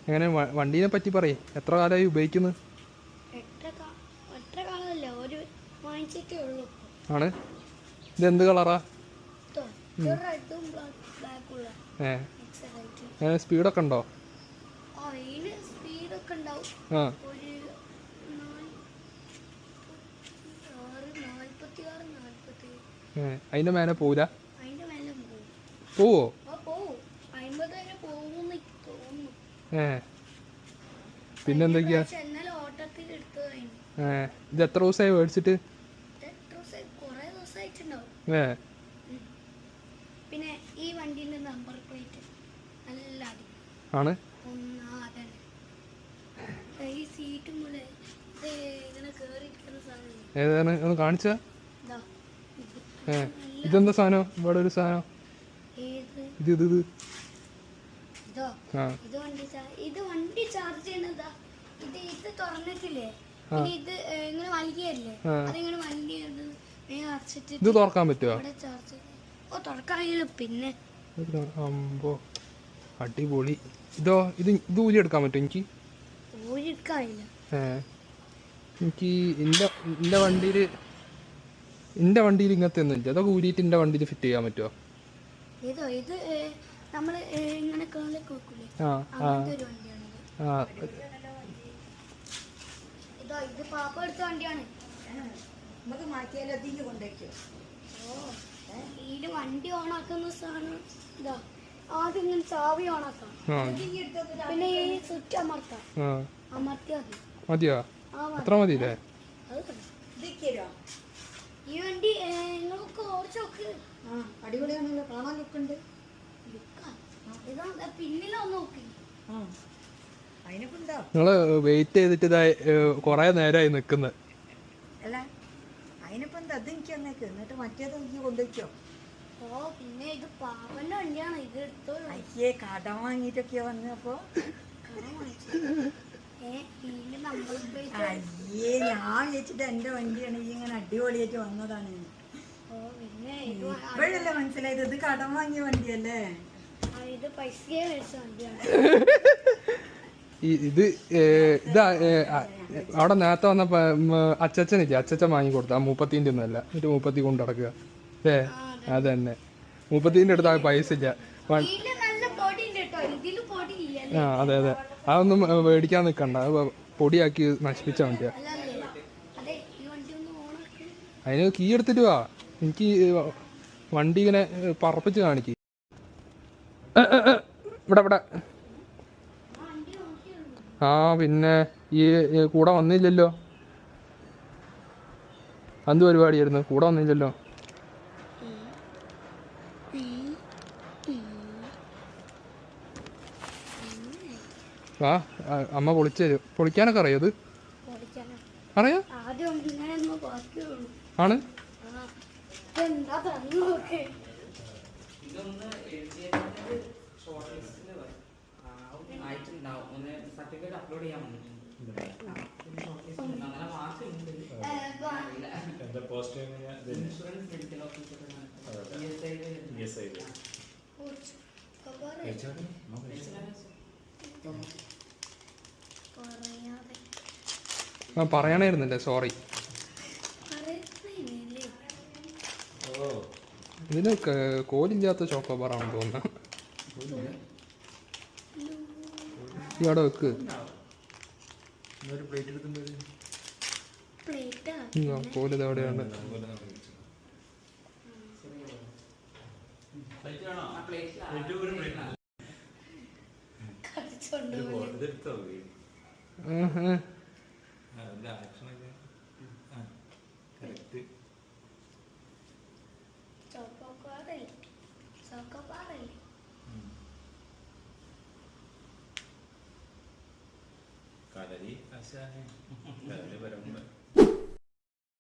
എങ്ങനെ വണ്ടീനെ പറ്റി പറയേ, എത്ര കാലമായി ഉപയോഗിക്കുന്നത്? ആണ്. ഇതെന്ത് കളറാ? സ്പീഡൊക്കെ ഉണ്ടോ? ആ, അതിന്റെ മേലെ പോവില്ല? പോവോ? പിന്നെന്തൊക്കെയാ? ഇത് എത്ര ദിവസമായി മേടിച്ചിട്ട്? പിന്നെ ഈ വണ്ടിന്റെ നമ്പർ പ്ലേറ്റ് നല്ല ആണ്. ഈ സീറ്റ് മൂല ഇങ്ങനെ കേറിയിരിക്കുന്ന സാധനം ഏതാണ്? ഒന്ന് കാണിച്ച. ഇതെന്താ സാധനം? ഇവിടെ ഒരു സാധനം. ഇത് ഇത് ഇത് ഇത് വണ്ടി ചാർജ് ചെയ്യുന്നതാ. ഇത് തുറന്നിട്ടില്ലേ, ഇത് ഇങ്ങനെ വലിയല്ലേ, അതിങ്ങനെ വലിയ ഇത് തുറക്കാൻ പറ്റുമോ? തുറക്കാനില്ല. പിന്നെ അടിപൊളി. ഇതോ? ഇത് ഊരി എടുക്കാൻ പറ്റുമോ? എനിക്ക് ഊരി എടുക്കാനില്ല. എനിക്ക് എൻ്റെ വണ്ടിയിൽ ഇങ്ങനത്തെ ഒന്നും ഇല്ല. അതൊക്കെ ഊരിയിട്ട് എൻ്റെ വണ്ടിയിൽ ഫിറ്റ് ചെയ്യാൻ പറ്റുമോ? ഇത് നമ്മള് ഇങ്ങനെ കേളിലേക്ക് വെക്കൂലേ, ഒരു വണ്ടിയാണ് ഇത് പാപ്പ എടുത്ത വണ്ടിയാണ്. നമുക്ക് മാറ്റിയാലോ, അതിന് കൊണ്ടുവയ്ക്കോ? ഇതില് വണ്ടി ഓണാക്കുന്ന സാധനം ഇതാ. ആദ്യം ഇങ്ങനെ ചാവി ഓണാക്കാം, പിന്നെ ഈ സ്വിച്ച് അമർത്താം. അമർത്തിയാ മതിയോ? അത്ര മതിയില്ലേ? ഈ വണ്ടി നിങ്ങൾക്ക് ഓടിച്ചു നോക്ക്. അടിപൊളിയാണല്ലോ, കാണാൻ ലുക്കുണ്ട്. പിന്നിലൊന്ന് നോക്കി. നിങ്ങള് വെയിറ്റ് ചെയ്തിട്ട് ഇതായി കൊറേ നേരമായി നിക്കുന്നത്. അല്ല അതിനിപ്പോ എന്താ? അത് എനിക്ക് തന്നേക്ക്, എന്നിട്ട് മറ്റേത് എനിക്ക് കൊണ്ടുവയ്ക്കോ? പിന്നെ ഇത് പാപ്പന്റെ വണ്ടിയാണ്, ഇത് എടുത്തോ. അയ്യേ, കടം വാങ്ങിട്ടൊക്കെയാ വന്നപ്പോ? അയ്യേ, ഞാൻ വെച്ചിട്ട് എന്റെ വണ്ടിയാണ്, ഈ ഇങ്ങനെ അടിപൊളിയായിട്ട് വന്നതാണ്. ഇപ്പോഴല്ലേ മനസ്സിലായത് ഇത് കടം വാങ്ങിയ വണ്ടിയല്ലേ? ഇത് പൈസ മേടിച്ച വണ്ടിയാണ്. ഇത് ഇതാ അവിടെ നേരത്തെ വന്ന അച്ചച്ചനില്ലേ, അച്ചച്ചൻ വാങ്ങി കൊടുത്ത 30 ഒന്നല്ല, എന്നിട്ട് 30 കൊണ്ട് നടക്കുക. അത് തന്നെ, 30 അടുത്ത് ആ പൈസ ഇല്ല. അതെ അതെ, അതൊന്നും മേടിക്കാൻ നിൽക്കണ്ട, പൊടിയാക്കി നശിപ്പിച്ച വണ്ടിയാ. അതിന് കീ എടുത്തിട്ട് വാ, എനിക്ക് വണ്ടി ഇങ്ങനെ പറപ്പിച്ച് കാണിക്ക്. ഇവിടെ ആ, പിന്നെ ഈ കൂടെ വന്നില്ലല്ലോ. എന്ത് പരിപാടിയായിരുന്നു? കൂടെ വന്നില്ലല്ലോ. ആ, അമ്മ പൊളിച്ചു തരും. പൊളിക്കാനൊക്കെ അറിയോ? അത് അറിയാ? ആണ്. പറയണായിരുന്നല്ലേ, സോറി. ഇതിന് കോലില്ലാത്ത ചോക്കോബാറാണെന്ന് തോന്നുന്നത്. ഈ അവിടെ വെക്ക്. കോലിത് എവിടെയാണ്? Kalari, asya, kalari barang